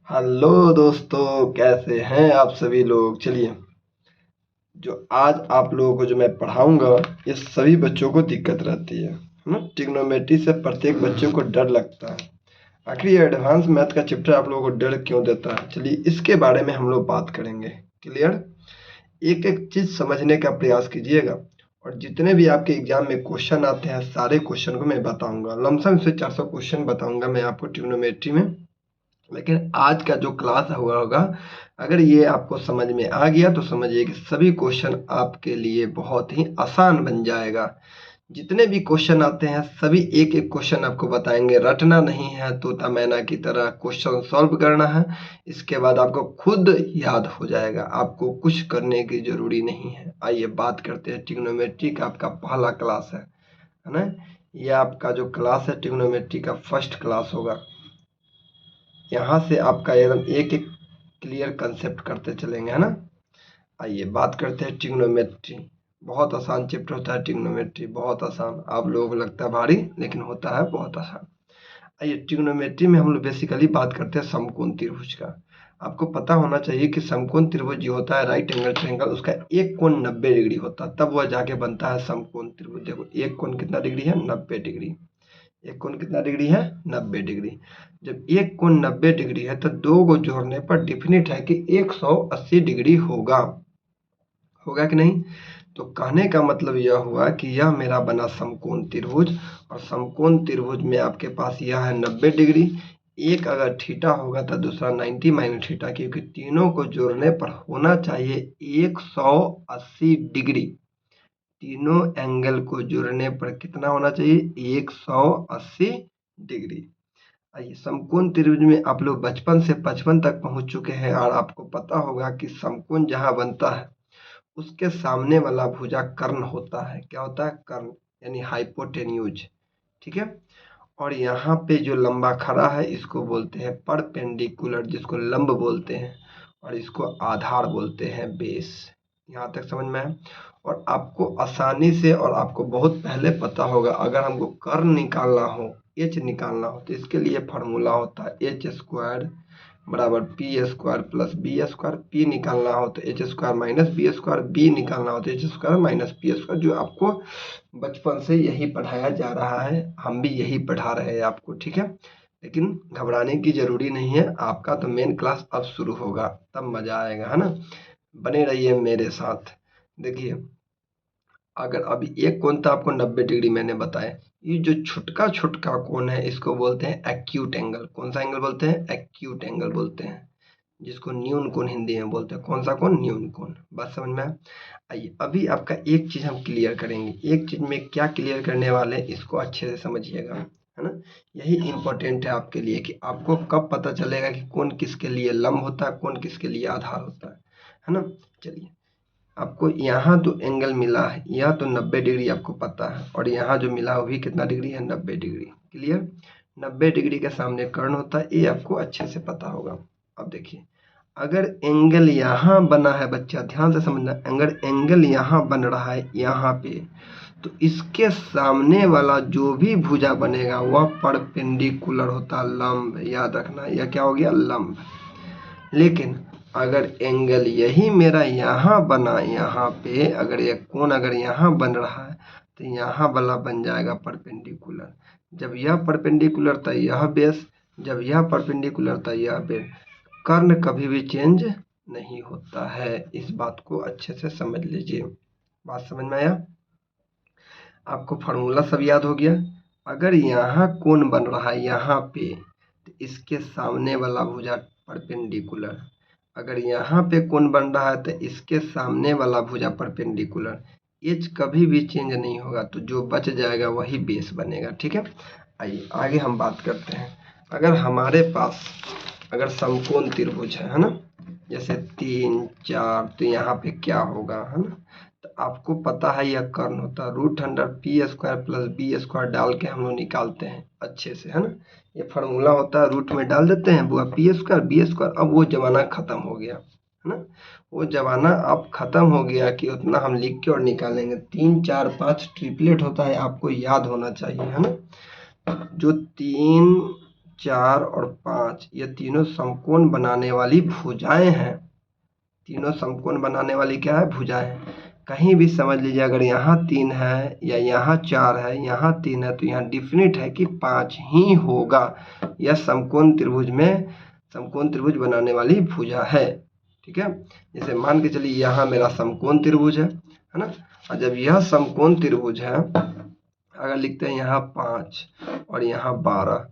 Hello दोस्तों, कैसे हैं आप सभी लोग। चलिए, जो आज आप लोगों को जो मैं पढ़ाऊंगा ये सभी बच्चों को दिक्कत रहती है ना। ट्रिग्नोमेट्री से प्रत्येक बच्चे को डर लगता है। आखिर ये एडवांस मैथ का चैप्टर आप लोगों को डर क्यों देता है, चलिए इसके बारे में हम लोग बात करेंगे। क्लियर। एक एक चीज समझने का प्रयास कीजिएगा, और जितने भी आपके एग्जाम में क्वेश्चन आते हैं सारे क्वेश्चन को मैं बताऊंगा। लमसम से 400 क्वेश्चन बताऊंगा मैं आपको ट्रिग्नोमेट्री में। लेकिन आज का जो क्लास हुआ होगा, अगर ये आपको समझ में आ गया तो समझिए कि सभी क्वेश्चन आपके लिए बहुत ही आसान बन जाएगा। जितने भी क्वेश्चन आते हैं सभी एक एक क्वेश्चन आपको बताएंगे। रटना नहीं है, तोता मैना की तरह क्वेश्चन सॉल्व करना है। इसके बाद आपको खुद याद हो जाएगा, आपको कुछ करने की जरूरी नहीं है। आइए बात करते हैं। ट्रिग्नोमेट्री का आपका पहला क्लास है ना। ये आपका जो क्लास है ट्रिग्नोमेट्री का फर्स्ट क्लास होगा। यहाँ से आपका एकदम एक एक क्लियर कंसेप्ट करते चलेंगे, है ना। आइए बात करते हैं ट्रिग्नोमेट्री। बहुत आसान चैप्टर होता है ट्रिग्नोमेट्री, बहुत आसान। आप लोगों को लगता है भारी, लेकिन होता है बहुत आसान। आइए, ट्रिग्नोमेट्री में हम लोग बेसिकली बात करते हैं समकोण त्रिभुज का। आपको पता होना चाहिए कि समकोण त्रिभुज जो होता है राइट एंगल ट्रायंगल, उसका एक कोण 90 डिग्री होता है, तब वह जाके बनता है समकोण त्रिभुज। देखो एक कोण कितना डिग्री है, 90 डिग्री। एक कोण कितना डिग्री है, 90 डिग्री। जब एक कोण 90 डिग्री है तो दो को जोड़ने पर डिफिनिट है कि 180 डिग्री होगा। होगा कि नहीं। तो कहने का मतलब यह हुआ कि यह मेरा बना समकोण त्रिभुज, और समकोण त्रिभुज में आपके पास यह है 90 डिग्री। एक अगर थीटा होगा तो दूसरा 90 माइनस थीटा, क्योंकि तीनों को जोड़ने पर होना चाहिए 180 डिग्री। तीनों एंगल को जोड़ने पर कितना होना चाहिए, 180 डिग्री। आइए, समकोण त्रिभुज में आप लोग बचपन से 55 तक पहुंच चुके हैं, और आपको पता होगा कि समकोण जहां बनता है उसके सामने वाला भुजा कर्ण होता है। क्या होता है, कर्ण, यानी हाइपोटेन्यूज। ठीक है। और यहाँ पे जो लंबा खड़ा है इसको बोलते हैं परपेंडिकुलर, जिसको लंब बोलते हैं, और इसको आधार बोलते हैं, बेस। यहाँ तक समझ में है। और आपको आसानी से और आपको बहुत पहले पता होगा, अगर हमको कर्ण निकालना हो, एच निकालना हो, तो इसके लिए फार्मूला होता है एच स्क्वायर बराबर P square plus B square. P निकालना हो तो H square minus B square, B निकालना हो तो H square minus P square. जो आपको बचपन से यही पढ़ाया जा रहा है, हम भी यही पढ़ा रहे हैं आपको। ठीक है। लेकिन घबराने की जरूरी नहीं है, आपका तो मेन क्लास अब शुरू होगा, तब मजा आएगा, है ना। बने रहिए मेरे साथ। देखिए, अगर अभी एक कोण तो आपको 90 डिग्री मैंने बताया, ये जो छुटका छुटका कोण है इसको बोलते हैं एक्यूट एंगल। कौन सा एंगल बोलते हैं, एक्यूट एंगल बोलते हैं, जिसको न्यून कोण हिंदी में बोलते हैं। कौन सा कोण, न्यून कोण। बात समझ में आया। आइए, अभी आपका एक चीज हम क्लियर करेंगे। एक चीज में क्या क्लियर करने वाले हैं, इसको अच्छे से समझिएगा, है ना। यही इंपॉर्टेंट है आपके लिए कि आपको कब पता चलेगा कि कौन किसके लिए लंब होता है, कौन किसके लिए आधार होता है ना। चलिए, आपको यहाँ तो एंगल मिला है, यह तो 90 डिग्री आपको पता है, और यहाँ जो मिला वो भी कितना डिग्री है, 90 डिग्री। क्लियर। 90 डिग्री के सामने कर्ण होता है, ये आपको अच्छे से पता होगा। अब देखिए, अगर एंगल यहाँ बना है, बच्चा ध्यान से समझना, अगर एंगल यहाँ बन रहा है यहाँ पे, तो इसके सामने वाला जो भी भुजा बनेगा वह परपेंडिकुलर होता है, लंब। याद रखना, यह क्या हो गया, लंब। लेकिन अगर एंगल यही मेरा यहाँ बना, यहाँ पे अगर ये कोण अगर यहाँ बन रहा है तो यहाँ वाला बन जाएगा परपेंडिकुलर। जब यह परपेंडिकुलर था यह बेस, जब यह परपेंडिकुलर था यह बेस। कर्ण कभी भी चेंज नहीं होता है, इस बात को अच्छे से समझ लीजिए। बात समझ में आया। आपको फार्मूला सब याद हो गया। अगर यहाँ कोण बन रहा है यहाँ पे, तो इसके सामने वाला भुजा परपेंडिकुलर। अगर यहाँ पे कोण बन रहा है तो इसके सामने वाला भुजा परपेंडिकुलर। एच कभी भी चेंज नहीं होगा, तो जो बच जाएगा वही बेस बनेगा। ठीक है। आइए आगे हम बात करते हैं। अगर हमारे पास अगर समकोण त्रिभुज है ना, जैसे 3 4, तो यहाँ पे क्या होगा, है ना। तो आपको पता है यह कर्ण होता है, √100 P square plus B square डाल के हम लोग निकालते हैं अच्छे से, है ना। ये फार्मूला होता है, रूट में डाल देते हैं, वो पी स्क्वायर बी स्क्वायर। अब वो जमाना खत्म हो गया, है ना। वो जमाना अब खत्म हो गया कि उतना हम लिख के और निकालेंगे। 3 4 5 ट्रिपलेट होता है, आपको याद होना चाहिए, है ना। जो 3 4 और 5 ये तीनों समकोण बनाने वाली भुजाएं हैं। तीनों समकोण बनाने वाली क्या है? भुजाएं हैं। कहीं भी समझ लीजिए, अगर यहाँ 3 है या यहाँ 4 है, यहाँ 3 है, तो यहाँ डिफिनिट है कि 5 ही होगा। यह समकोण त्रिभुज बनाने वाली भुजा है। ठीक है, जैसे मान के चलिए यहाँ मेरा समकोण त्रिभुज है ना। और जब यह समकोण त्रिभुज है, अगर लिखते हैं यहाँ 5 और यहाँ 12,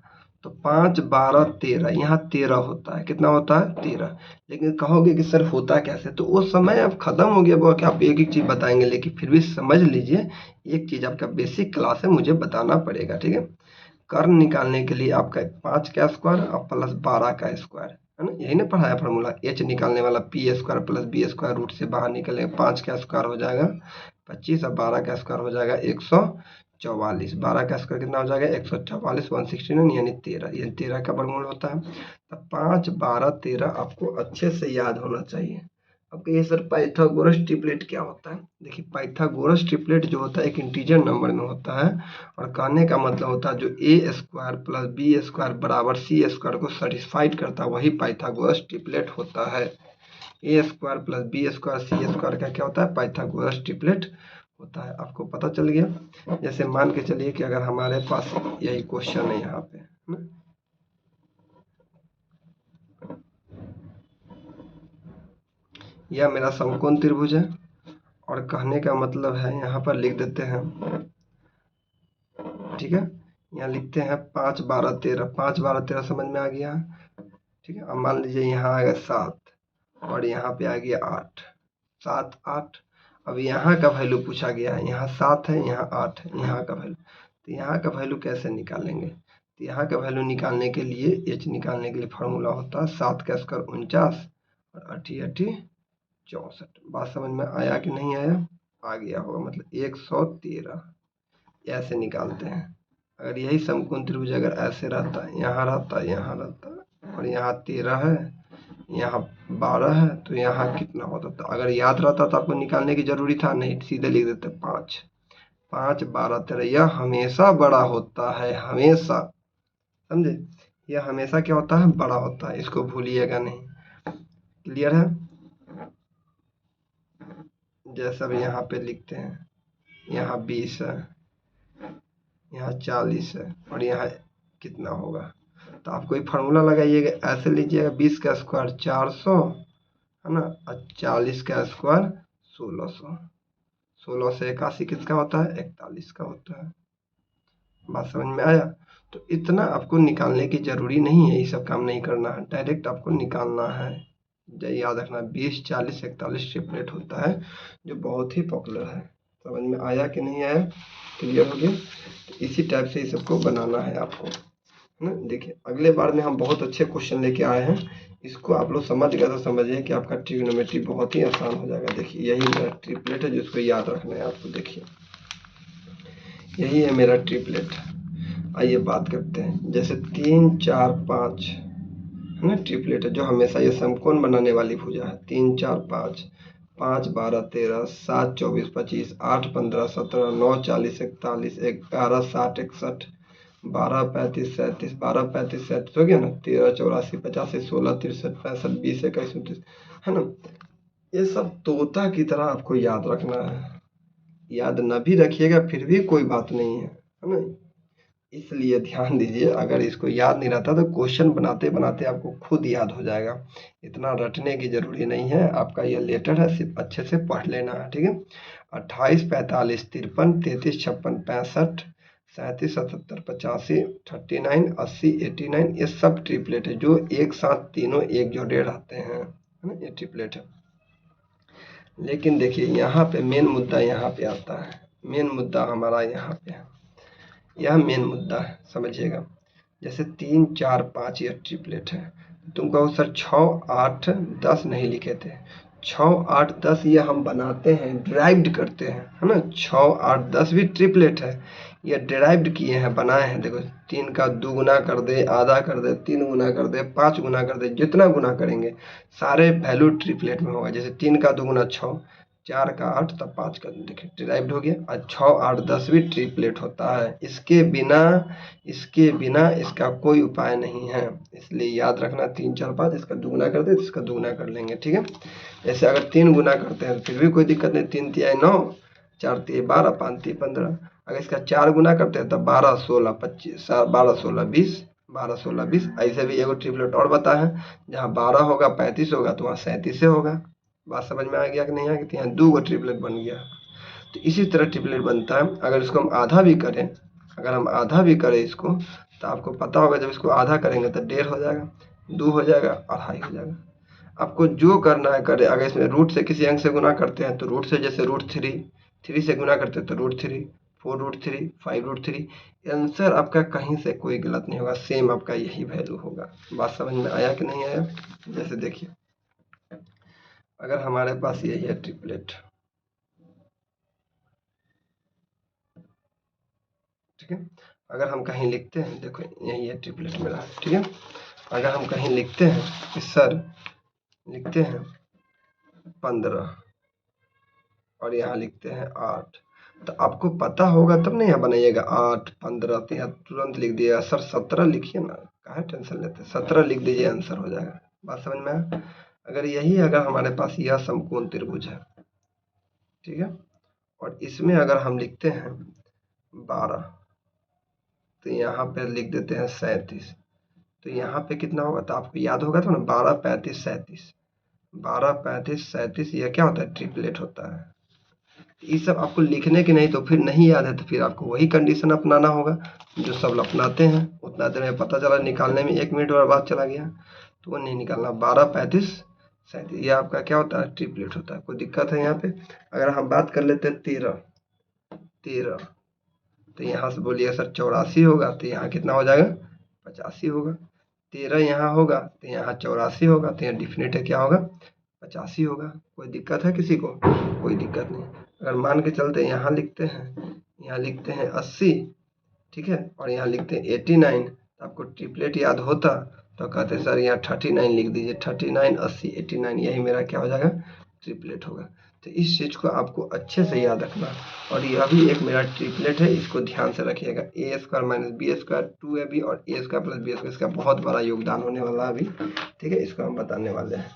तो 5 12 13, यहाँ 13 होता है। कितना होता है? 13। लेकिन कहोगे कि सर होता कैसे? तो वो समय अब खत्म हो गया, वो कि आप एक एक चीज बताएंगे, लेकिन फिर भी समझ लीजिए, एक चीज आपका बेसिक क्लास है, मुझे बताना पड़ेगा। ठीक है, कर्ण निकालने के लिए आपका 5 का स्क्वायर और प्लस 12 का स्क्वायर है ना, यही ना पढ़ाया फॉर्मूला। एच निकालने वाला P square plus B square, root से बाहर निकले 5 का स्क्वायर हो जाएगा 25 और 12 का स्क्वायर हो जाएगा 144। 12 का स्क्वायर कितना हो जाएगा? 144, 169 यानी 13। ये 13 का वर्गमूल होता है। तो 5 12 13 आपको अच्छे से याद होना चाहिए। अब कहिए सर पाइथागोरस ट्रिपलेट क्या होता है? देखिए, पाइथागोरस ट्रिपलेट जो होता है एक इंटीजर नंबर में होता है, और कहने का मतलब होता है जो ए स्क्वायर प्लस बी स्क्वायर बराबर सी स्क्वायर को सेटिस्फाइड करता है, वही पाइथागोरस ट्रिपलेट होता है। A square plus B square C square का क्या होता है? पाइथागोरस ट्रिपलेट होता है। आपको पता चल गया। जैसे मान के चलिए कि अगर हमारे पास यही क्वेश्चन है यहाँ पे, यह मेरा समकोण त्रिभुज है, और कहने का मतलब है यहाँ पर लिख देते हैं। ठीक है, यहाँ लिखते हैं 5 12 13। 5 12 13 समझ में आ गया। ठीक है, अब मान लीजिए यहाँ आ गया 7 और यहाँ पे आ गया 8, 7 8। अब यहाँ का वैल्यू पूछा गया है, यहाँ 7 है, यहाँ 8 है, यहाँ का वैल्यू। तो यहाँ का वैल्यू कैसे निकालेंगे? तो यहाँ का वैल्यू निकालने के लिए, एच निकालने के लिए फार्मूला होता है 7 का स्क्वायर 49 और 8 8 64। बात समझ में आया कि नहीं आया? आ गया होगा, मतलब 113 ऐसे निकालते हैं। अगर यही समकोण त्रिभुज अगर ऐसे रहता, यहाँ रहता, यहाँ रहता, और यहाँ 13 है, यहाँ 12 है, तो यहाँ कितना होता था? अगर याद रहता तो आपको निकालने की जरूरी था नहीं, सीधे लिख देते 5 5 12 13। यह हमेशा बड़ा होता है, हमेशा, समझे? यह हमेशा क्या होता है? बड़ा होता है, इसको भूलिएगा नहीं। क्लियर है? जैसा भी यहाँ पे लिखते हैं, यहाँ 20 है, यहाँ 40 है, और यहाँ कितना होगा? तो आप कोई फार्मूला लगाइएगा, ऐसे लीजिएगा 20 का स्क्वायर 400 है ना, और 40 का स्क्वायर 1600। 16 से 81 किसका होता है? 41 का होता है। बात समझ में आया? तो इतना आपको निकालने की जरूरी नहीं है, ये सब काम नहीं करना है, डायरेक्ट आपको निकालना है। याद रखना 20 40 41 ट्रिपलेट होता है, जो बहुत ही पॉपुलर है। समझ में आया कि नहीं आया? क्लियर हो गया? तो इसी टाइप से ये सबको बनाना है आपको, है ना। देखिए, अगले बार में हम बहुत अच्छे क्वेश्चन लेके आए हैं, इसको आप लोग समझ गए तो समझिए कि आपका ट्रिग्नोमेट्री बहुत ही आसान हो जाएगा। देखिए, यही मेरा ट्रिपलेट है जिसको याद रखना है आपको। देखिए, यही है मेरा ट्रिपलेट। आइए बात करते हैं। जैसे 3 4 5 है ना, ट्रिपलेट है जो हमेशा ये समकोण बनाने वाली भुजा है। 3 4 5, 5 12 13, 7 24 25, 8 15 17, 9 40 41, 11 60 61, 12 35 37, 12 35 37 हो गया ना, 13 84 85, 16 63 65, 20 21 29, है ना। ये सब तोता की तरह आपको याद रखना है। याद न भी रखिएगा फिर भी कोई बात नहीं है ना। इसलिए ध्यान दीजिए, अगर इसको याद नहीं रहता तो क्वेश्चन बनाते बनाते आपको खुद याद हो जाएगा। इतना रटने की जरूरी नहीं है। आपका ये लेटर है, सिर्फ अच्छे से पढ़ लेना है। ठीक है, 28 45 53 33 56 65 37 77 85 39 80 89, ये सब ट्रिपलेट है जो एक साथ तीनों एक जोड़े रहते हैं, है ना, ये ट्रिपलेट है। लेकिन देखिए, यहाँ पे मेन मुद्दा यहाँ पे आता है। मेन मुद्दा हमारा यहाँ पे है, यह मेन मुद्दा है, समझिएगा। जैसे 3 4 5 ये ट्रिपलेट है, तुम कहो सर 6 8 10 नहीं लिखे थे। 6 8 10 ये हम बनाते हैं, डिराइव्ड करते हैं, है ना। 6 8 10 भी ट्रिपलेट है, ये डिराइव्ड किए हैं, बनाए हैं। देखो, 3 का 2 गुना कर दे, आधा कर दे, 3 गुना कर दे, 5 गुना कर दे, जितना गुना करेंगे सारे वैल्यू ट्रिपलेट में होगा। जैसे 3 का 2 गुना 6, 4 का 8 तब 5 का, देखिए डिराइव्ड हो गया। और 6 8 10 भी ट्रिपलेट होता है। इसके बिना इसका कोई उपाय नहीं है, इसलिए याद रखना 3 4 5 इसका दुगुना कर दे तो इसका दुगुना कर लेंगे, ठीक है। ऐसे अगर 3 गुना करते हैं तो फिर भी कोई दिक्कत नहीं, 3 तिहाई 9, 4 तिहाई 12, 5 तिहाई 15। अगर इसका 4 गुना करते हैं तो 12 16 25, 12 16 20, 12 16 20। ऐसे भी एगो ट्रिपलेट और बता है, जहाँ 12 होगा 35 होगा तो वहाँ 37 से होगा। बात समझ में आ गया कि नहीं आ गया? तो यहाँ 2 गो ट्रिपलेट बन गया। तो इसी तरह ट्रिपलेट बनता है। अगर इसको हम आधा भी करें, अगर हम आधा भी करें इसको, तो आपको पता होगा जब इसको आधा करेंगे तो 1.5 हो जाएगा, 2 हो जाएगा, 2.5 हो जाएगा। आपको जो करना है करे। अगर इसमें रूट से किसी अंक से गुना करते हैं तो रूट से, जैसे √3, 3 से गुना करते हैं तो √3, 4√3, 5√3। आंसर आपका कहीं से कोई गलत नहीं होगा, सेम आपका यही वैल्यू होगा। बात समझ में आया कि नहीं आया? जैसे देखिए, अगर हमारे पास यही है ट्रिपलेट, ठीक है। अगर हम कहीं लिखते हैं, देखो यही है ट्रिपलेट मेरा, ठीक है। अगर हम कहीं लिखते हैं कि सर लिखते हैं 15 और यहाँ लिखते हैं 8, तो आपको पता होगा तब नहीं यहाँ बनाइएगा 8 15, तो यहाँ तुरंत लिख दिएगा सर 17 लिखिए ना, काहे टेंशन लेते हैं, 17 लिख दीजिए, आंसर हो जाएगा। बात समझ में आया? अगर यही अगर हमारे पास यह समकोण त्रिभुज है, ठीक है, और इसमें अगर हम लिखते हैं 12, तो यहाँ पे लिख देते हैं 37, तो यहाँ पे कितना होगा? तो आपको याद होगा तो ना, 12 35 37, 12 35 37, यह क्या होता है? ट्रिपलेट होता है। ये सब आपको लिखने के नहीं, तो फिर नहीं याद है तो फिर आपको वही कंडीशन अपनाना होगा जो सब अपनाते हैं। उतना देर में पता चला, निकालने में 1 मिनट और बाद चला गया, तो वो नहीं निकालना। 12 35 37 ये आपका क्या होता है? ट्रिपलेट होता है। कोई दिक्कत है यहाँ पे? अगर हम बात कर लेते हैं 13, तो यहाँ से बोलिए सर 84 होगा, तो यहाँ कितना हो जाएगा? 85 होगा। 13 यहाँ होगा तो यहाँ 84 होगा, तो यहाँ डिफिनेट है क्या होगा? 85 होगा। कोई दिक्कत है किसी को? कोई दिक्कत नहीं। अगर मान के चलते यहाँ लिखते हैं, यहाँ लिखते हैं 80, ठीक है, और यहाँ लिखते हैं 89, तो आपको ट्रिपलेट याद होता तो कहते सर यहाँ 39 लिख दीजिए, 39 80 89, यही मेरा क्या हो जाएगा? ट्रिपलेट होगा। तो इस चीज़ को आपको अच्छे से याद रखना। और यह भी एक मेरा ट्रिपलेट है, इसको ध्यान से रखिएगा। a² - b² 2ab और a² + b², इसका बहुत बड़ा योगदान होने वाला है अभी, ठीक है, इसको हम बताने वाले हैं।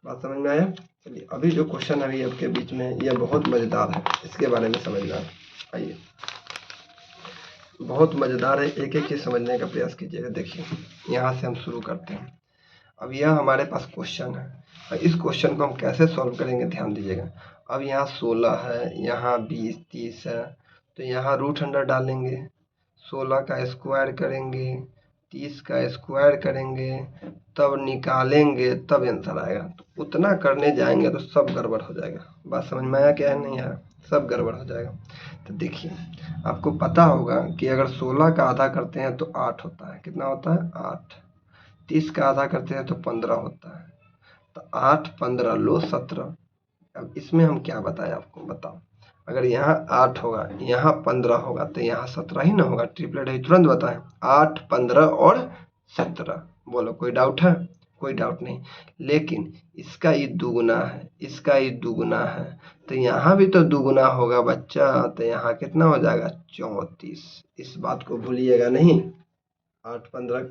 बात समझ में आया? चलिए, अभी जो क्वेश्चन अभी आपके बीच में यह बहुत मज़ेदार है, इसके बारे में समझना। आइए, बहुत मज़ेदार है, एक एक चीज़ समझने का प्रयास कीजिएगा। देखिए, यहाँ से हम शुरू करते हैं। अब यह हमारे पास क्वेश्चन है, और इस क्वेश्चन को हम कैसे सॉल्व करेंगे ध्यान दीजिएगा। अब यहाँ 16 है, यहाँ 20 30 है, तो यहाँ √100 डालेंगे, 16 का स्क्वायर करेंगे, 30 का स्क्वायर करेंगे, तब निकालेंगे, तब आंसर आएगा। तो उतना करने जाएंगे तो सब गड़बड़ हो जाएगा। बात समझ में आया क्या है? नहीं आया? सब गड़बड़ हो जाएगा। तो देखिए, आपको पता होगा कि अगर 16 का आधा करते हैं तो 8 होता है। कितना होता है? 8। 30 का आधा करते हैं तो 15 होता है। तो 8 15 लो 17। अब इसमें हम क्या बताएं आपको? बताओ, अगर यहाँ 8 होगा, यहाँ 15 होगा, तो यहाँ 17 ही ना होगा? ट्रिपलेट है, तुरंत बताएं। 8 15 और 17, बोलो कोई डाउट है? कोई डाउट नहीं। लेकिन इसका ये दुगुना है, इसका ये दुगुना है, तो यहाँ भी तो दुगुना होगा बच्चा। तो यहाँ कितना हो जाएगा? 34। इस बात को भूलिएगा नहीं। 8 15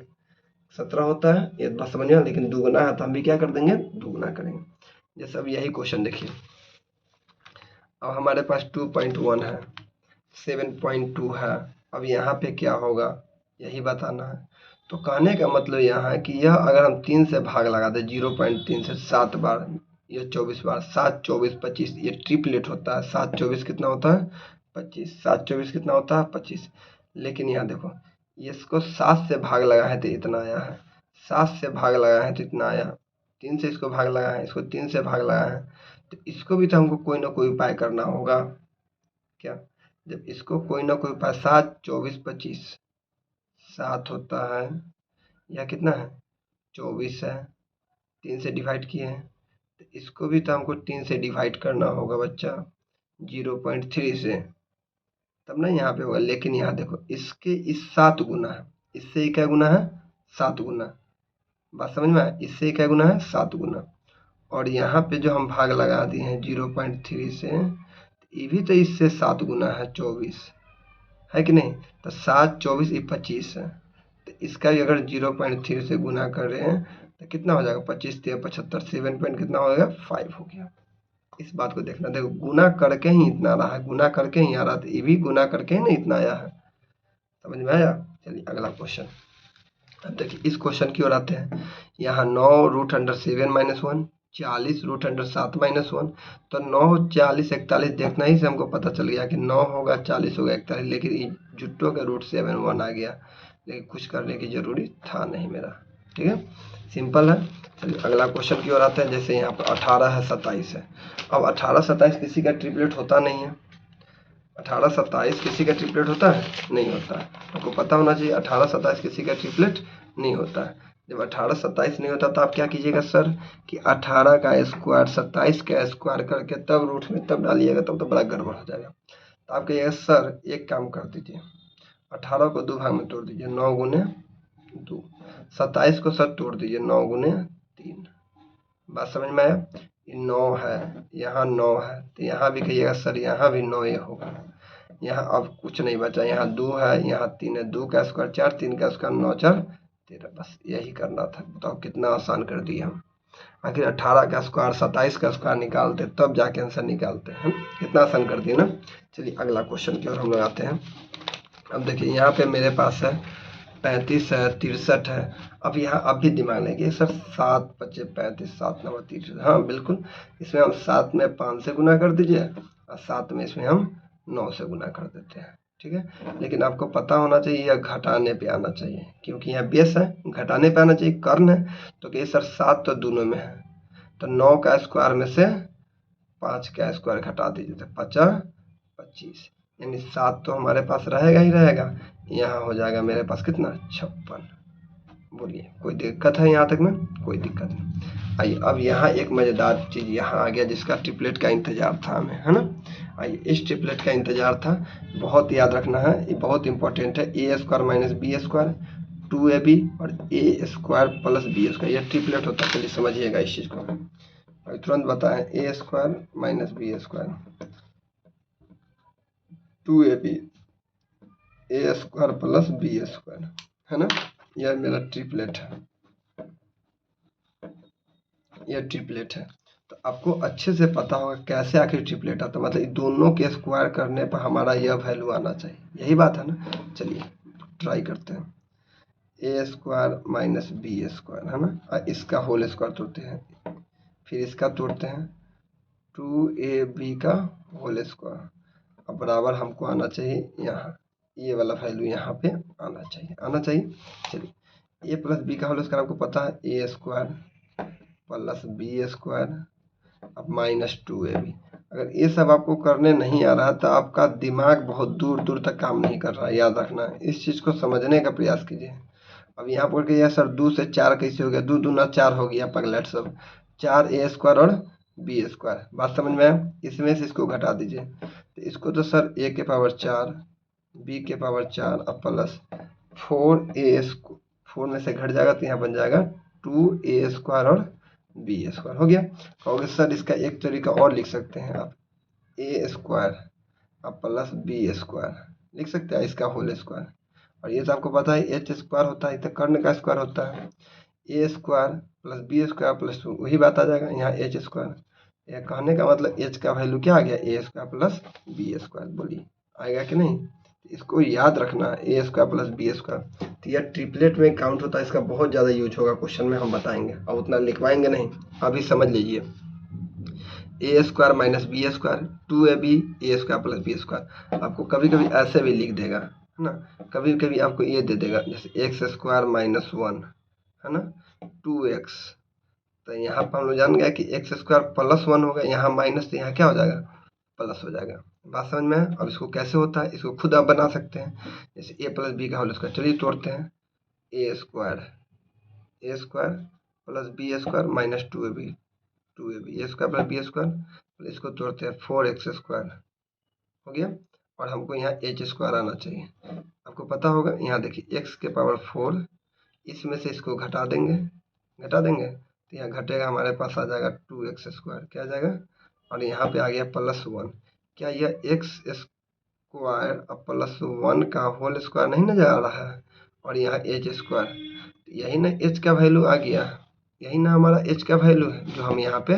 17 होता है, ये बात समझ में। लेकिन दुगुना है तो हम भी क्या कर देंगे? दुगुना करेंगे। जैसे अब यही क्वेश्चन देखिए, अब हमारे पास 2.1 है, 7.2 है। अब यहाँ पे क्या होगा यही बताना है। तो कहने का मतलब यहाँ है कि यह अगर हम 3 से भाग लगा दें, 0.3 से 7 बार, यह 24 बार, 7 24 25, ये ट्रिपलेट होता है। 7 24 कितना होता है? 25। 7 24 कितना होता है? 25। लेकिन यहाँ देखो, इसको 7 से भाग लगा है तो इतना आया है, 7 से भाग लगा है तो इतना आया, 3 से इसको भाग लगा है, इसको 3 से भाग लगा है, तो इसको भी तो हमको कोई ना कोई उपाय करना होगा। क्या? जब इसको कोई ना कोई उपाय, 7 24 25, 7 होता है, यह कितना है? 24 है, 3 से डिवाइड किए हैं, तो इसको भी तो हमको 3 से डिवाइड करना होगा बच्चा, 0.3 से, तब ना यहाँ पे होगा। लेकिन यहाँ देखो, इसके इस 7 गुना है, इससे क्या गुना है? 7 गुना। बात समझ में आया? इससे क्या गुना है? 7 गुना। और यहाँ पे जो हम भाग लगा दिए हैं 0.3 से, ये भी तो इससे 7 गुना है 24, है कि नहीं? तो 7 24 ये 25 है, तो इसका भी अगर 0.3 से गुना कर रहे हैं तो कितना हो जाएगा? 25 3 75, 7 पॉइंट कितना हो गया? 5 हो गया। इस बात को देखना, देखो गुना करके ही इतना रहा है, गुना करके ही आ रहा था, ये भी गुना करके ही ना इतना आया है। समझ में आया? चलिए अगला क्वेश्चन। अब देखिए इस क्वेश्चन की ओर आते हैं। यहाँ 9√7 - 1, 40 √7 - 1, तो 9 40 41 देखना ही से हमको पता चल गया कि 9 होगा 40 होगा 41, लेकिन जुट्टो का √7 1 आ गया, लेकिन कुछ करने की जरूरी था नहीं मेरा। ठीक है, सिंपल है। चलिए अगला क्वेश्चन की ओर आते हैं। जैसे यहाँ पर 18 है 27 है। अब 18 27 किसी का ट्रिपलेट होता नहीं है। 18 27 किसी का ट्रिपलेट होता है? नहीं होता है। आपको पता होना चाहिए 18 27 किसी का ट्रिपलेट नहीं होता है। जब 18 27 नहीं होता तो आप क्या कीजिएगा सर कि 18 का स्क्वायर 27 का स्क्वायर करके तब रूट में तब डालिएगा, तब तो बड़ा गड़बड़ हो जाएगा। तो आप कहिएगा सर एक काम कर दीजिए, 18 को 2 भाग में तोड़ दीजिए, 9 गुने 2, 27 को सर तोड़ दीजिए 9 गुने 3। बात समझ में आया? 9 है, यहाँ 9 है, तो यहाँ भी कहिएगा सर यहाँ भी 9 ये होगा। यहाँ अब कुछ नहीं बचा, यहाँ 2 है, यहाँ 3 है, 2 का स्क्वायर 4, 3 का स्क्वायर 9 4 13। बस यही करना था। बताओ कितना आसान कर दिया हम। आखिर 18 का स्क्वायर 27 का स्क्वायर निकालते तब जाके आंसर निकालते हैं। कितना आसान कर दिया ना। चलिए अगला क्वेश्चन की ओर हम लोग आते हैं। अब देखिए यहाँ पे मेरे पास है 35 है 63 है। अब यहाँ अब भी दिमाग लेंगे सर 7 25 35 7 9 33। हाँ बिल्कुल, इसमें हम 7 में 5 से गुना कर दीजिए और 7 में इसमें हम 9 से गुना कर देते हैं। ठीक है, लेकिन आपको पता होना चाहिए यह घटाने पे आना चाहिए, क्योंकि यहाँ बेस है, घटाने पे आना चाहिए। कर्ण है तो कहिए सर 7 तो दोनों में है, तो 9 का स्क्वायर में से 5 का स्क्वायर घटा दीजिए तो 5 25, यानी 7 तो हमारे पास रहेगा ही रहेगा। यहाँ हो जाएगा मेरे पास कितना? 56। बोलिए कोई दिक्कत है यहाँ तक में? कोई दिक्कत नहीं। आइए अब यहाँ एक मज़ेदार चीज़ यहाँ आ गया जिसका ट्रिपलेट का इंतजार था हमें, है ना। आइए इस ट्रिपलेट का इंतजार था, बहुत याद रखना है, ये बहुत इंपॉर्टेंट है। A square minus B square 2ab और A square plus B square, यह ट्रिपलेट होता है। चलिए समझिएगा इस चीज़ को। अभी तुरंत बताएं, A square minus B square 2ab A square plus B square, है ना। यह मेरा ट्रिपलेट है, यह ट्रिपलेट है। तो आपको अच्छे से पता होगा कैसे आखिर ट्रिपलेट आता है, मतलब दोनों के स्क्वायर करने पर हमारा यह वैल्यू आना चाहिए, यही बात है ना। चलिए ट्राई करते हैं। A square minus B square, है ना, और इसका होल स्क्वायर तोड़ते हैं, फिर इसका तोड़ते हैं 2ab का होल स्क्वायर, अब बराबर हमको आना चाहिए यहाँ, ये वाला वैल्यू यहाँ पे आना चाहिए, आना चाहिए। चलिए ए प्लस बी का होल स्क्वायर आपको पता है, A square plus B square अब माइनस 2ab। अगर ये सब आपको करने नहीं आ रहा तो आपका दिमाग बहुत दूर दूर तक काम नहीं कर रहा है, याद रखना। इस चीज़ को समझने का प्रयास कीजिए। अब यहाँ पर कहिए सर 2 से 4 कैसे हो गया? 2 दूना 4 हो गया पगलेट सब, 4 ए स्क्वायर और बी स्क्वायर। बात समझ में आया? इसमें से इसको घटा दीजिए, तो इसको तो सर ए के पावर 4 बी के पावर 4 और प्लस 4a स्क्वायर, 4 में से घट जाएगा तो यहाँ बन जाएगा 2a स्क्वायर और बी स्क्वायर हो गया। कहोगे सर इसका एक तरीका और लिख सकते हैं आप, ए स्क्वायर अब प्लस बी स्क्वायर लिख सकते हैं, इसका होल स्क्वायर। और ये तो आपको पता है एच स्क्वायर होता है, तो कर्ण का स्क्वायर होता है, A square plus B square plus 2 वही बात आ जाएगा यहाँ एच स्क्वायर। यह कहने का मतलब एच का वैल्यू क्या आ गया? ए स्क्वायर प्लस बी स्क्वायर। बोलिए आएगा कि नहीं? इसको याद रखना, ए स्क्वायर प्लस बी स्क्वायर। तो यह ट्रिपलेट में काउंट होता है, इसका बहुत ज़्यादा यूज होगा क्वेश्चन में, हम बताएंगे, अब उतना लिखवाएंगे नहीं, अभी समझ लीजिए। A square minus B square 2ab A square plus B square. आपको कभी कभी ऐसे भी लिख देगा, है ना, कभी कभी आपको ये दे देगा जैसे एक्स स्क्वायर माइनस 1, है ना, 2x। तो यहाँ पर हम लोग जान गए कि एक्स स्क्वायर प्लस 1 होगा, यहाँ माइनस, तो यहाँ क्या हो जाएगा? प्लस हो जाएगा। बात समझ में है? अब इसको कैसे होता है इसको खुद आप बना सकते हैं, जैसे ए प्लस बी का होल स्क्वायर। चलिए तोड़ते हैं, A square plus B square minus 2ab A square plus B square, इसको तोड़ते हैं 4x स्क्वायर हो गया। और हमको यहाँ एच स्क्वायर आना चाहिए। आपको पता होगा यहाँ देखिए x के पावर 4, इसमें से इसको घटा देंगे, तो यहाँ घटेगा, हमारे पास आ जाएगा 2x², क्या आ जाएगा, और यहाँ पे आ गया +1। क्या यह x² अब +1 का होल स्क्वायर नहीं ना जा रहा है, और यहाँ h², यही ना h का वैल्यू आ गया, यही ना हमारा h का वैल्यू है जो हम यहाँ पे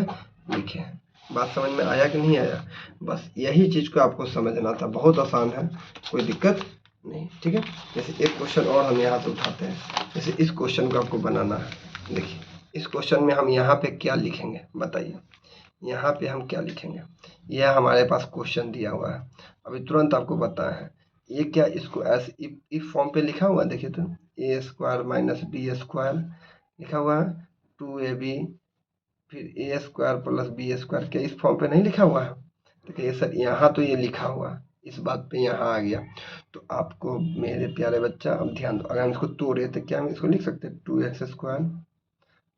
लिखे हैं। बात समझ में आया कि नहीं आया? बस यही चीज़ को आपको समझना था, बहुत आसान है, कोई दिक्कत नहीं, ठीक है। जैसे एक क्वेश्चन और हम यहाँ पे उठाते हैं, जैसे इस क्वेश्चन को आपको बनाना है। देखिए इस क्वेश्चन में हम यहाँ पे क्या लिखेंगे बताइए, यहाँ पे हम क्या लिखेंगे। यह हमारे पास क्वेश्चन दिया हुआ है, अभी तुरंत आपको बताया है। ये क्या, इसको ऐसे इफ फॉर्म पे लिखा हुआ है, देखिए तो a² - b² लिखा हुआ है, 2ab फिर a² + b², क्या इस फॉर्म पे नहीं लिखा हुआ है? देखिए सर यहाँ तो ये लिखा हुआ है, इस बात पे यहाँ आ गया। तो आपको मेरे प्यारे बच्चा अब ध्यान दो, अगर हम इसको तोड़े तो क्या हम इसको लिख सकते हैं 2x²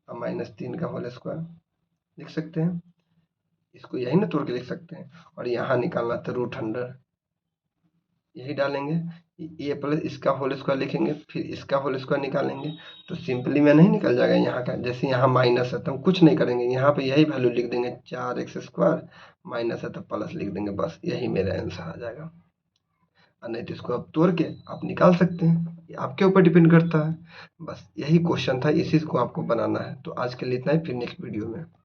और -3 का होल स्क्वायर लिख सकते हैं, इसको यही ना तोड़ के लिख सकते हैं। और यहाँ निकालना था √100, यही डालेंगे, ये प्लस इसका होल स्क्वायर लिखेंगे, फिर इसका होल स्क्वायर निकालेंगे, तो सिंपली में नहीं निकल जाएगा यहाँ का। जैसे यहाँ माइनस है तो हम कुछ नहीं करेंगे, यहाँ पे यही वैल्यू लिख देंगे 4x², माइनस है तो प्लस लिख देंगे, बस यही मेरा आंसर आ जाएगा। और नहीं तो इसको आप तोड़ के आप निकाल सकते हैं, ये आपके ऊपर डिपेंड करता है। बस यही क्वेश्चन था, इसी को आपको बनाना है। तो आज के लिए इतना ही, फिर नेक्स्ट वीडियो में।